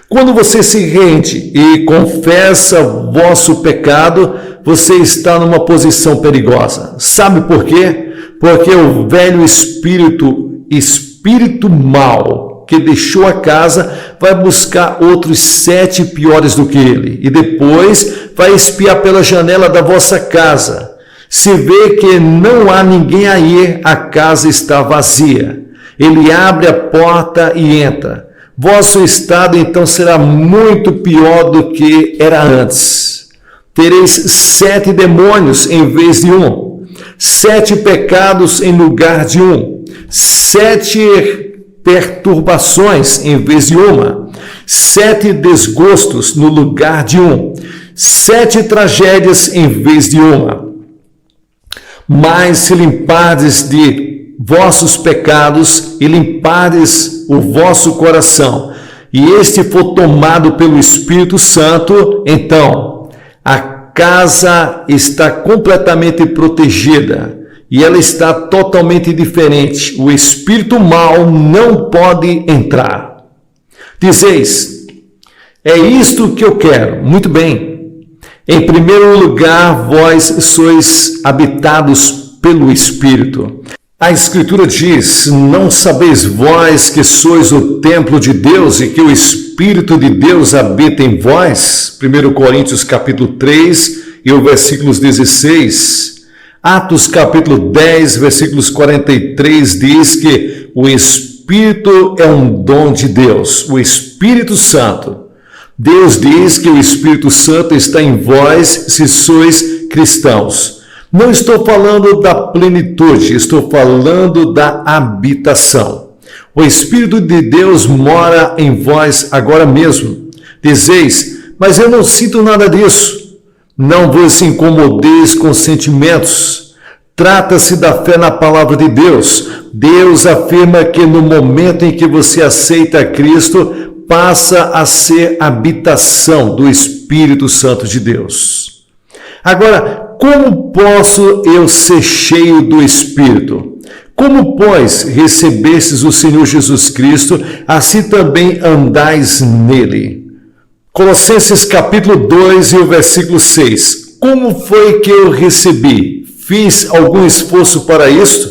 Quando você se rende e confessa vosso pecado, você está numa posição perigosa. Sabe por quê? Porque o velho espírito mau que deixou a casa vai buscar outros 7 piores do que ele, e depois vai espiar pela janela da vossa casa. Se vê que não há ninguém aí, a casa está vazia. Ele abre a porta e entra. Vosso estado então será muito pior do que era antes. Tereis 7 demônios em vez de um, 7 pecados em lugar de um, 7 perturbações em vez de uma, 7 desgostos no lugar de um, 7 tragédias em vez de uma. Mas se limpardes de vossos pecados e limpardes o vosso coração, e este for tomado pelo Espírito Santo, então a casa está completamente protegida e ela está totalmente diferente. O espírito mau não pode entrar. Dizeis: é isto que eu quero. Muito bem. Em primeiro lugar, vós sois habitados pelo Espírito. A Escritura diz: não sabeis vós que sois o templo de Deus e que o Espírito de Deus habita em vós? 1 Coríntios capítulo 3 e o versículos 16. Atos capítulo 10, versículos 43 diz que o Espírito é um dom de Deus, o Espírito Santo. Deus diz que o Espírito Santo está em vós se sois cristãos. Não estou falando da plenitude, estou falando da habitação. O Espírito de Deus mora em vós agora mesmo. Dizeis: mas eu não sinto nada disso. Não vos incomodeis com sentimentos. Trata-se da fé na palavra de Deus. Deus afirma que no momento em que você aceita Cristo, passa a ser habitação do Espírito Santo de Deus. Agora, como posso eu ser cheio do Espírito? Como, pois, recebestes o Senhor Jesus Cristo, assim também andais nele. Colossenses capítulo 2 e o versículo 6. Como foi que eu recebi? Fiz algum esforço para isto?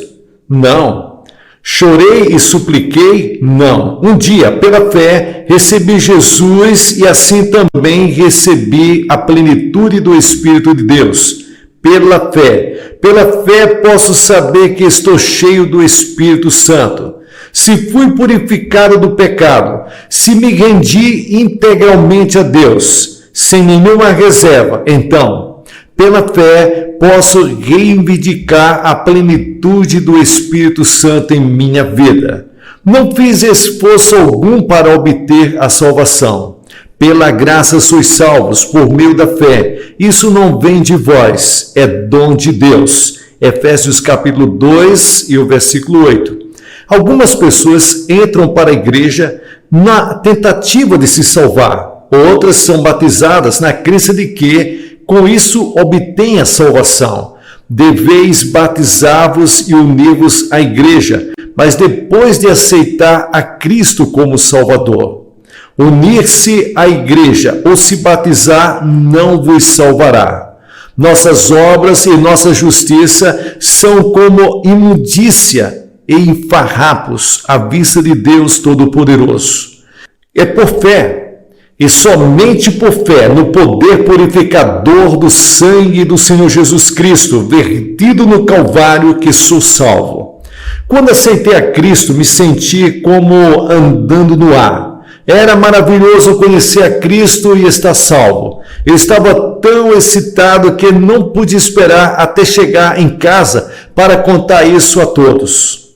Não. Chorei e supliquei? Não. Um dia, pela fé, recebi Jesus e assim também recebi a plenitude do Espírito de Deus. Pela fé posso saber que estou cheio do Espírito Santo. Se fui purificado do pecado, se me rendi integralmente a Deus, sem nenhuma reserva, então, pela fé, posso reivindicar a plenitude do Espírito Santo em minha vida. Não fiz esforço algum para obter a salvação. Pela graça sois salvos, por meio da fé. Isso não vem de vós, é dom de Deus. Efésios capítulo 2 e o versículo 8. Algumas pessoas entram para a igreja na tentativa de se salvar. Outras são batizadas na crença de que, com isso, obtêm a salvação. Deveis batizar-vos e unir-vos à igreja, mas depois de aceitar a Cristo como Salvador. Unir-se à igreja ou se batizar não vos salvará. Nossas obras e nossa justiça são como imundícia e em farrapos à vista de Deus Todo-Poderoso. É por fé, e somente por fé, no poder purificador do sangue do Senhor Jesus Cristo, vertido no Calvário, que sou salvo. Quando aceitei a Cristo, me senti como andando no ar. Era maravilhoso conhecer a Cristo e estar salvo. Eu estava tão excitado que não pude esperar até chegar em casa para contar isso a todos.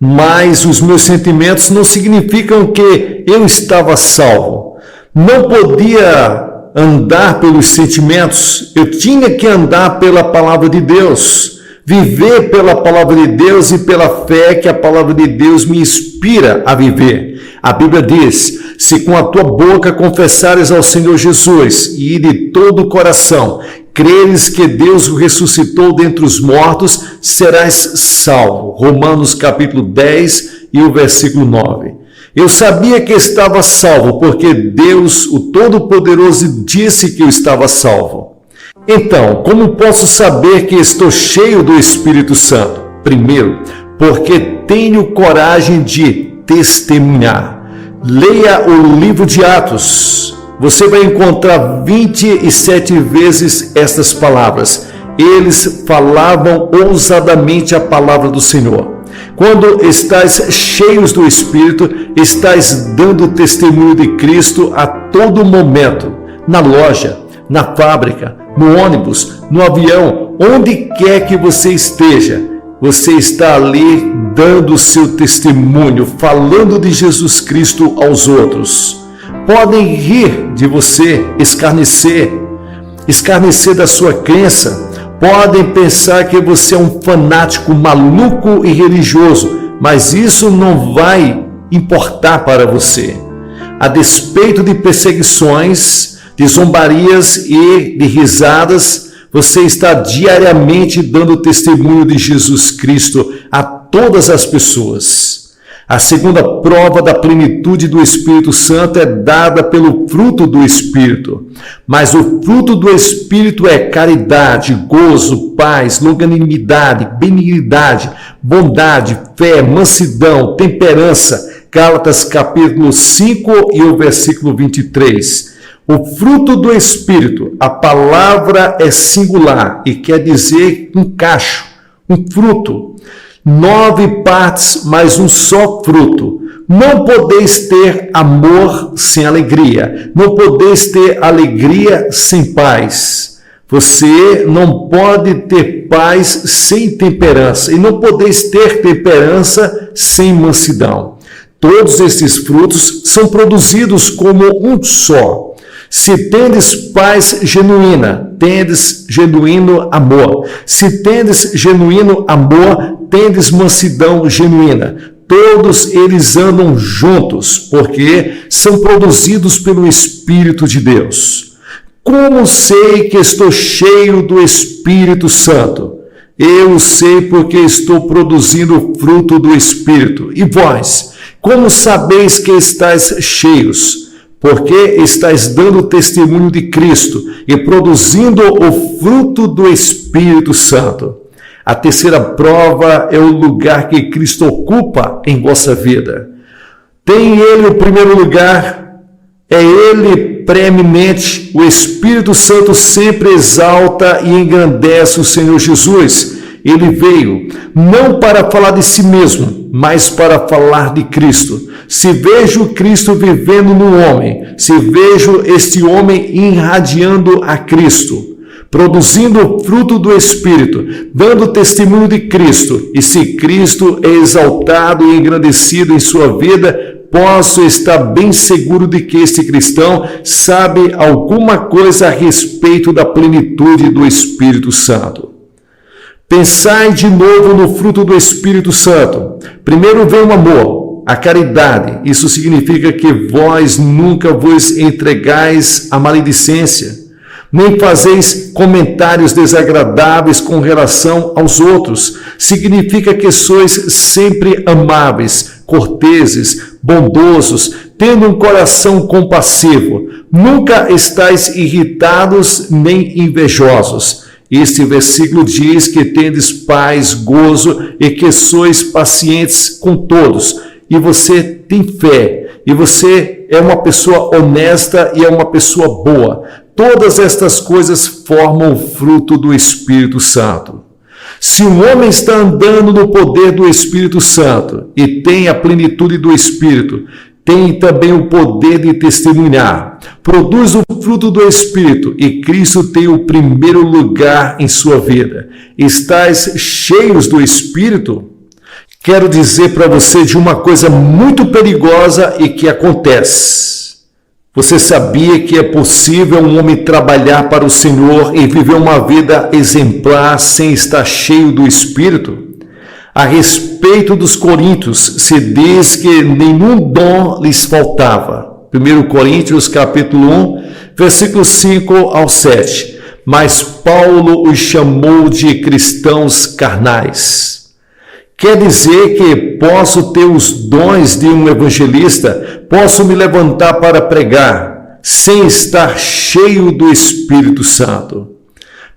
Mas os meus sentimentos não significam que eu estava salvo. Não podia andar pelos sentimentos, eu tinha que andar pela palavra de Deus, viver pela palavra de Deus e pela fé que a palavra de Deus me inspira a viver. A Bíblia diz: se com a tua boca confessares ao Senhor Jesus e de todo o coração creres que Deus o ressuscitou dentre os mortos, serás salvo. Romanos capítulo 10 e o versículo 9. Eu sabia que estava salvo, porque Deus, o Todo-Poderoso, disse que eu estava salvo. Então, como posso saber que estou cheio do Espírito Santo? Primeiro, porque tenho coragem de testemunhar. Leia o livro de Atos. Você vai encontrar 27 vezes estas palavras. Eles falavam ousadamente a palavra do Senhor. Quando estás cheios do Espírito, estás dando testemunho de Cristo a todo momento, na loja, na fábrica, no ônibus, no avião, onde quer que você esteja, você está ali dando o seu testemunho, falando de Jesus Cristo aos outros. Podem rir de você, escarnecer da sua crença. Podem pensar que você é um fanático maluco e religioso, mas isso não vai importar para você. A despeito de perseguições, de zombarias e de risadas, você está diariamente dando testemunho de Jesus Cristo a todas as pessoas. A segunda prova da plenitude do Espírito Santo é dada pelo fruto do Espírito. Mas o fruto do Espírito é caridade, gozo, paz, longanimidade, benignidade, bondade, fé, mansidão, temperança. Gálatas capítulo 5 e o versículo 23. O fruto do Espírito, a palavra é singular e quer dizer um cacho, um fruto. 9 partes, mas um só fruto. Não podeis ter amor sem alegria. Não podeis ter alegria sem paz. Você não pode ter paz sem temperança. E não podeis ter temperança sem mansidão. Todos esses frutos são produzidos como um só. Se tendes paz genuína, tendes genuíno amor. Se tendes genuíno amor, tendes mansidão genuína. Todos eles andam juntos, porque são produzidos pelo Espírito de Deus. Como sei que estou cheio do Espírito Santo? Eu sei porque estou produzindo o fruto do Espírito. E vós, como sabeis que estáis cheios? Porque estáis dando testemunho de Cristo e produzindo o fruto do Espírito Santo. A terceira prova é o lugar que Cristo ocupa em vossa vida. Tem Ele o primeiro lugar, é Ele preeminente. O Espírito Santo sempre exalta e engrandece o Senhor Jesus. Ele veio não para falar de si mesmo, mas para falar de Cristo. Se vejo Cristo vivendo no homem, se vejo este homem irradiando a Cristo, produzindo o fruto do Espírito, dando testemunho de Cristo, e se Cristo é exaltado e engrandecido em sua vida, posso estar bem seguro de que este cristão sabe alguma coisa a respeito da plenitude do Espírito Santo. Pensai de novo no fruto do Espírito Santo. Primeiro vem o amor, a caridade. Isso significa que vós nunca vos entregais à maledicência, nem fazeis comentários desagradáveis com relação aos outros. Significa que sois sempre amáveis, corteses, bondosos, tendo um coração compassivo. Nunca estáis irritados nem invejosos. Este versículo diz que tendes paz, gozo e que sois pacientes com todos. E você tem fé, e você é uma pessoa honesta e é uma pessoa boa. Todas estas coisas formam o fruto do Espírito Santo. Se um homem está andando no poder do Espírito Santo e tem a plenitude do Espírito, tem também o poder de testemunhar. Produz o fruto do Espírito e Cristo tem o primeiro lugar em sua vida. Estais cheios do Espírito? Quero dizer para você de uma coisa muito perigosa e que acontece. Você sabia que é possível um homem trabalhar para o Senhor e viver uma vida exemplar sem estar cheio do Espírito? A respeito dos coríntios, se diz que nenhum dom lhes faltava. 1 Coríntios capítulo 1, versículos 5 ao 7. Mas Paulo os chamou de cristãos carnais. Quer dizer que posso ter os dons de um evangelista, posso me levantar para pregar, sem estar cheio do Espírito Santo.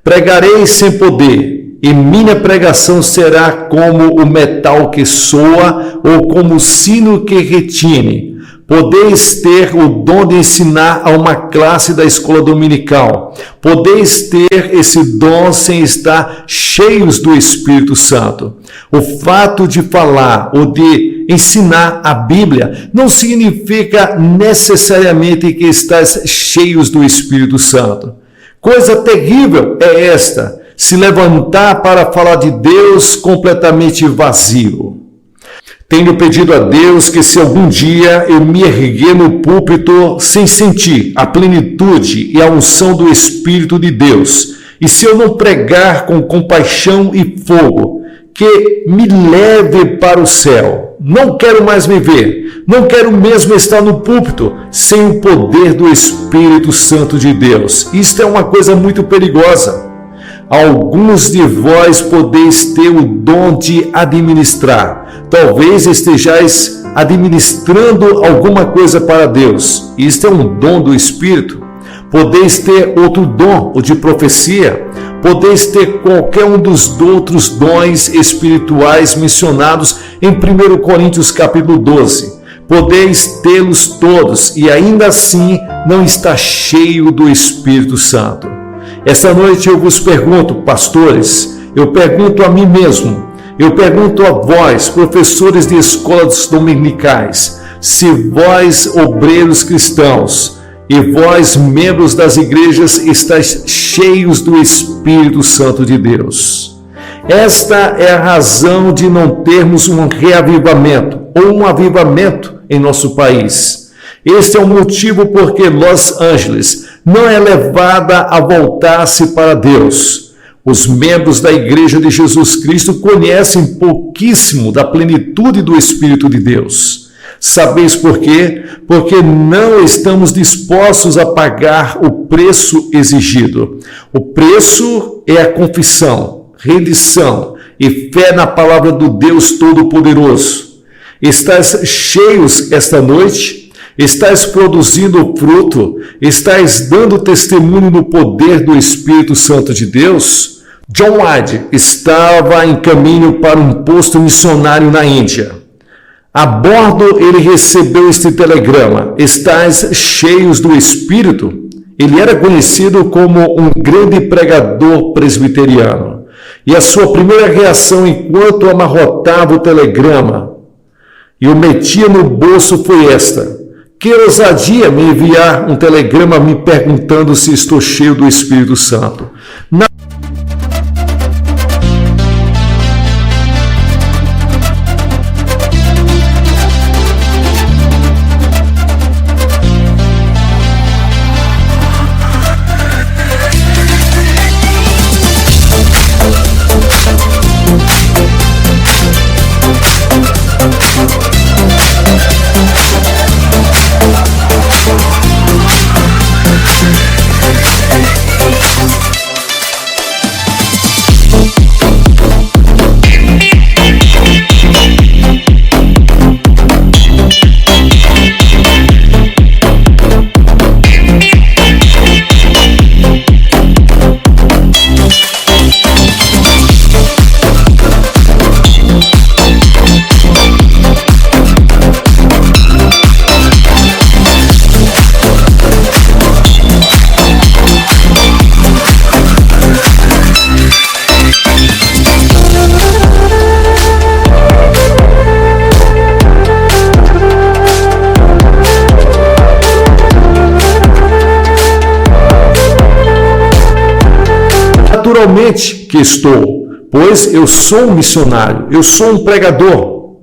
Pregarei sem poder, e minha pregação será como o metal que soa, ou como o sino que retine. Podeis ter o dom de ensinar a uma classe da escola dominical. Podeis ter esse dom sem estar cheios do Espírito Santo. O fato de falar ou de ensinar a Bíblia não significa necessariamente que estás cheios do Espírito Santo. Coisa terrível é esta, se levantar para falar de Deus completamente vazio. Tenho pedido a Deus que se algum dia eu me erguer no púlpito sem sentir a plenitude e a unção do Espírito de Deus, e se eu não pregar com compaixão e fogo, que me leve para o céu. Não quero mais viver, não quero mesmo estar no púlpito sem o poder do Espírito Santo de Deus. Isto é uma coisa muito perigosa. Alguns de vós podeis ter o dom de administrar. Talvez estejais administrando alguma coisa para Deus. Isto é um dom do Espírito. Podeis ter outro dom, o de profecia. Podeis ter qualquer um dos outros dons espirituais mencionados em 1 Coríntios capítulo 12. Podeis tê-los todos e ainda assim não está cheio do Espírito Santo. Esta noite eu vos pergunto, pastores, eu pergunto a mim mesmo, eu pergunto a vós, professores de escolas dominicais, se vós, obreiros cristãos, e vós, membros das igrejas, estáis cheios do Espírito Santo de Deus. Esta é a razão de não termos um reavivamento ou um avivamento em nosso país. Este é o motivo porque Los Angeles não é levada a voltar-se para Deus. Os membros da Igreja de Jesus Cristo conhecem pouquíssimo da plenitude do Espírito de Deus. Sabeis por quê? Porque não estamos dispostos a pagar o preço exigido. O preço é a confissão, rendição e fé na palavra do Deus Todo-Poderoso. Estás cheios esta noite? Estás produzindo fruto? Estás dando testemunho no poder do Espírito Santo de Deus? John White estava em caminho para um posto missionário na Índia. A bordo ele recebeu este telegrama: estais cheios do Espírito? Ele era conhecido como um grande pregador presbiteriano. E a sua primeira reação enquanto amarrotava o telegrama e o metia no bolso foi esta: que ousadia me enviar um telegrama me perguntando se estou cheio do Espírito Santo. Naturalmente que estou, pois eu sou um missionário, eu sou um pregador.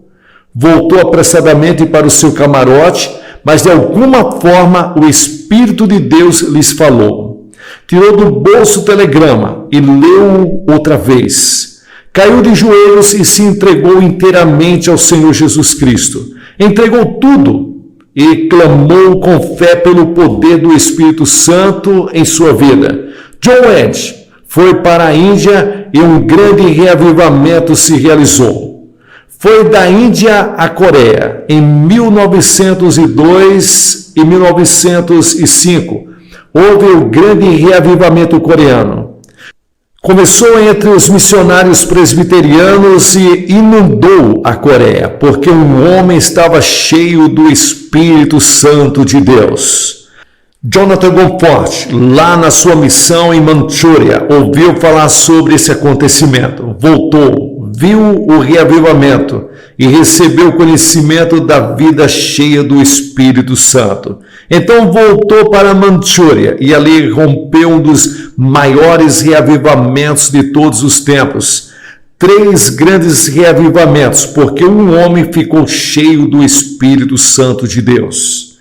Voltou apressadamente para o seu camarote, mas de alguma forma o Espírito de Deus lhes falou. Tirou do bolso o telegrama e leu outra vez. Caiu de joelhos e se entregou inteiramente ao Senhor Jesus Cristo. Entregou tudo e clamou com fé pelo poder do Espírito Santo em sua vida. John Edge foi para a Índia e um grande reavivamento se realizou. Foi da Índia à Coreia em 1902 e 1905. Houve o grande reavivamento coreano. Começou entre os missionários presbiterianos e inundou a Coreia, porque um homem estava cheio do Espírito Santo de Deus. Jonathan Goforth, lá na sua missão em Manchúria, ouviu falar sobre esse acontecimento. Voltou, viu o reavivamento e recebeu conhecimento da vida cheia do Espírito Santo. Então voltou para Manchúria e ali rompeu um dos maiores reavivamentos de todos os tempos. 3 grandes reavivamentos, porque um homem ficou cheio do Espírito Santo de Deus.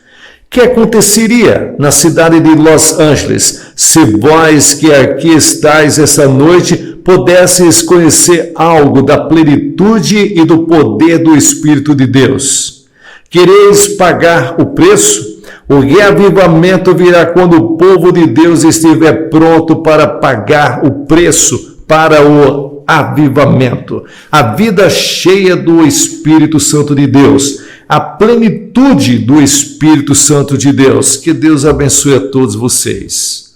O que aconteceria na cidade de Los Angeles se vós que aqui estáis essa noite pudesseis conhecer algo da plenitude e do poder do Espírito de Deus? Quereis pagar o preço? O reavivamento virá quando o povo de Deus estiver pronto para pagar o preço para o avivamento. A vida cheia do Espírito Santo de Deus, a plenitude do Espírito Santo de Deus. Que Deus abençoe a todos vocês.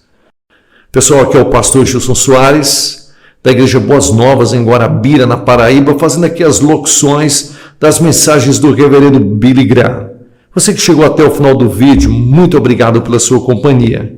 Pessoal, aqui é o pastor Gilson Soares, da Igreja Boas Novas, em Guarabira, na Paraíba, fazendo aqui as locuções das mensagens do reverendo Billy Graham. Você que chegou até o final do vídeo, muito obrigado pela sua companhia.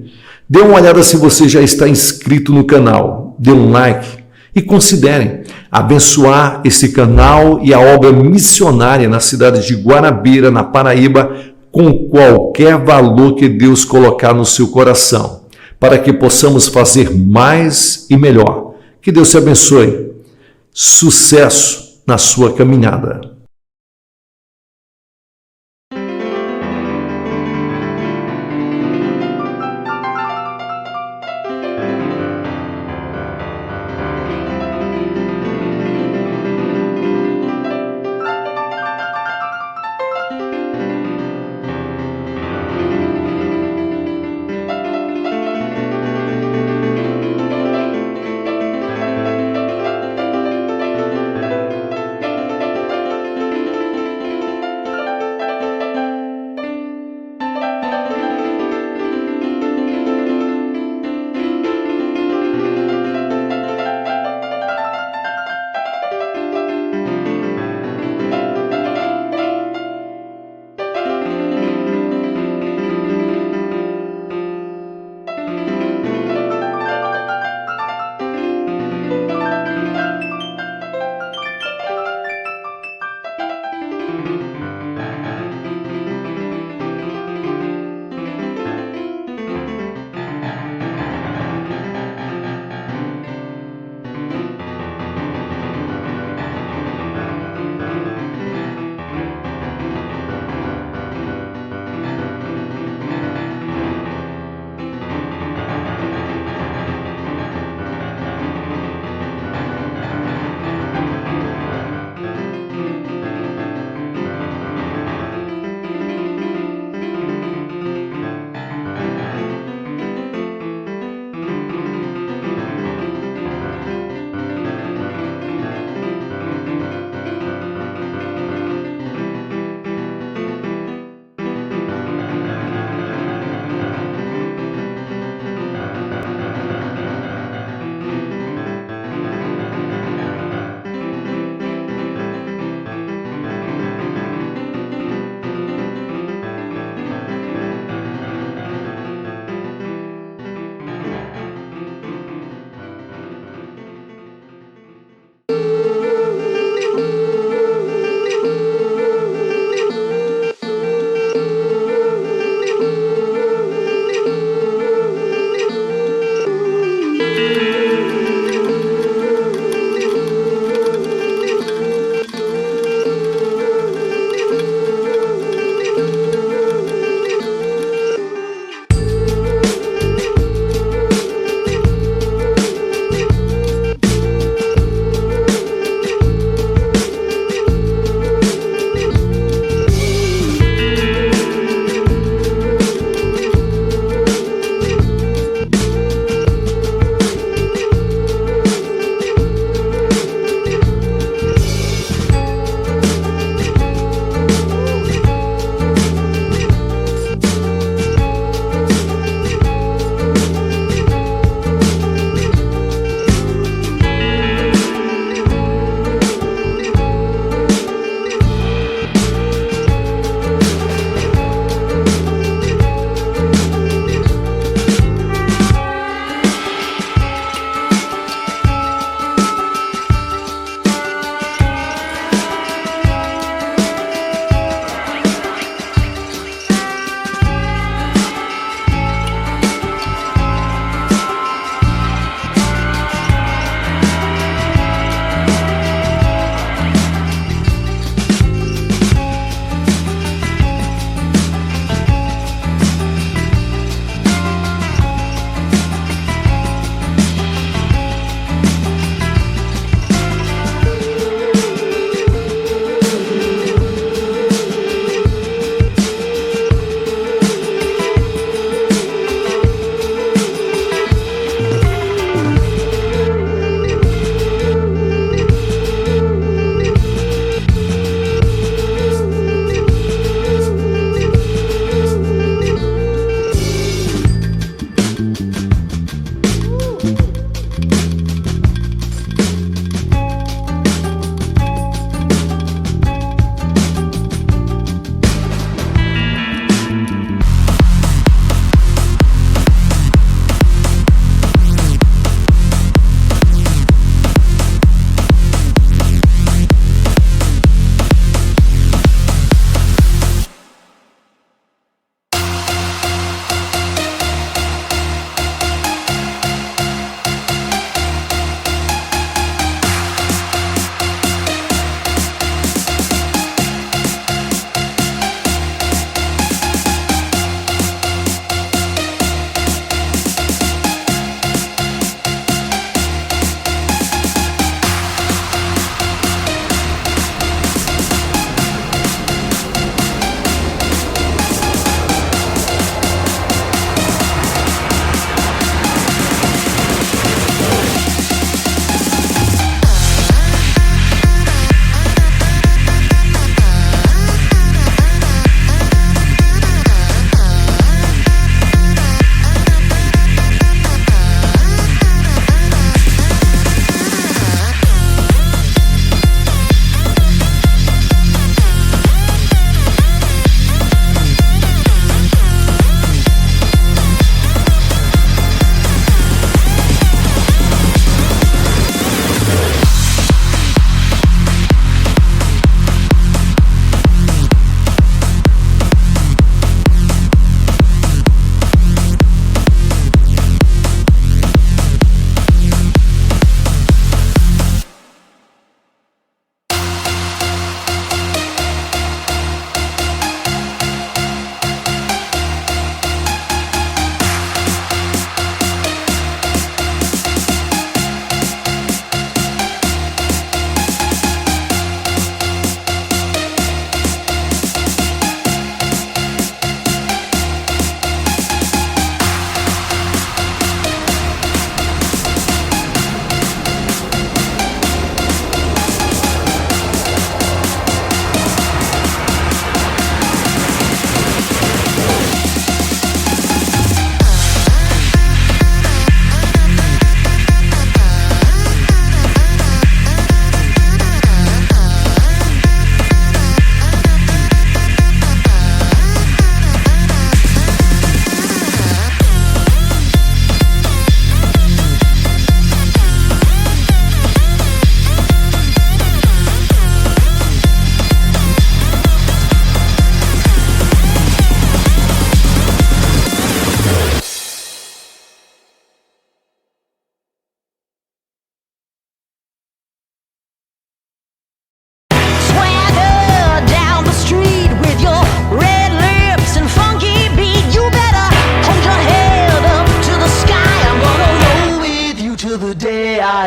Dê uma olhada se você já está inscrito no canal, dê um like e considerem abençoar esse canal e a obra missionária na cidade de Guarabira, na Paraíba, com qualquer valor que Deus colocar no seu coração, para que possamos fazer mais e melhor. Que Deus te abençoe. Sucesso na sua caminhada.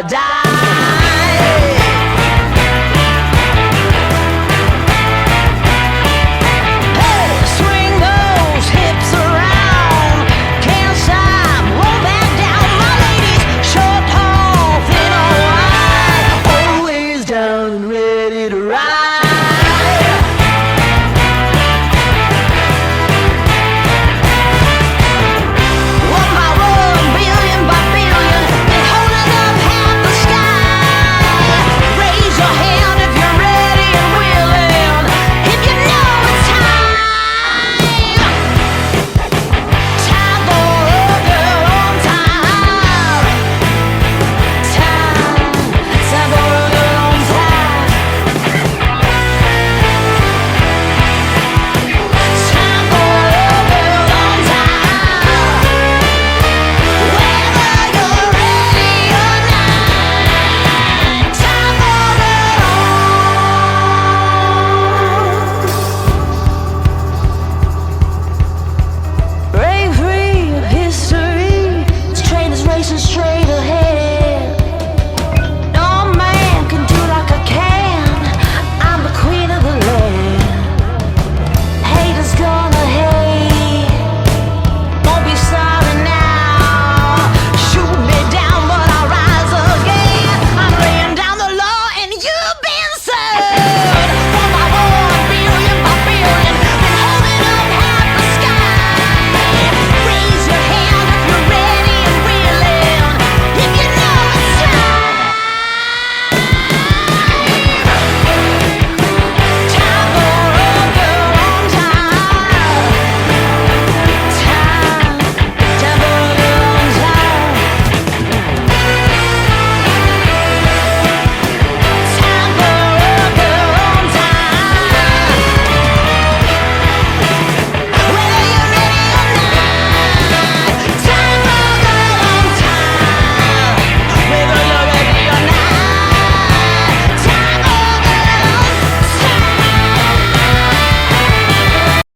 die.